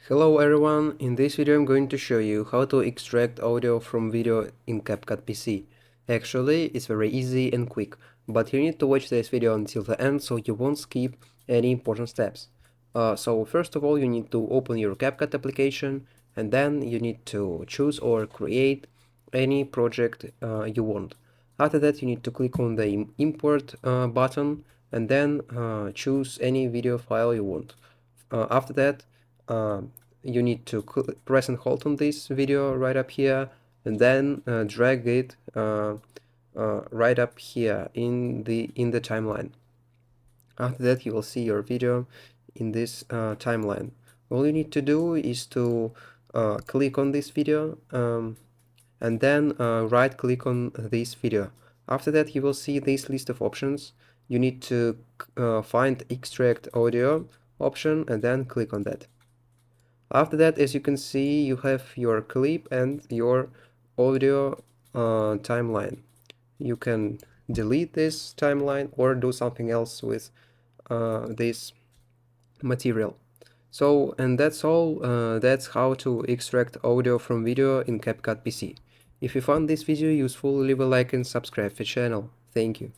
Hello everyone, in this video I'm going to show you how to extract audio from video in CapCut PC. Actually, it's very easy and quick, but you need to watch this video until the end so you won't skip any important steps. So first of all, you need to open your CapCut application, and then you need to choose or create any project you want. After that, you need to click on the import button and then choose any video file you want. After that, uh, you need to press and hold on this video right up here, and then drag it right up here in the timeline. After that, you will see your video in this timeline. All you need to do is to click on this video and then right click on this video. After that, you will see this list of options. You need to find extract audio option and then click on that. After that, as you can see, you have your clip and your audio timeline. You can delete this timeline or do something else with this material. So, and that's all. That's how to extract audio from video in CapCut PC. If you found this video useful, leave a like and subscribe to the channel. Thank you.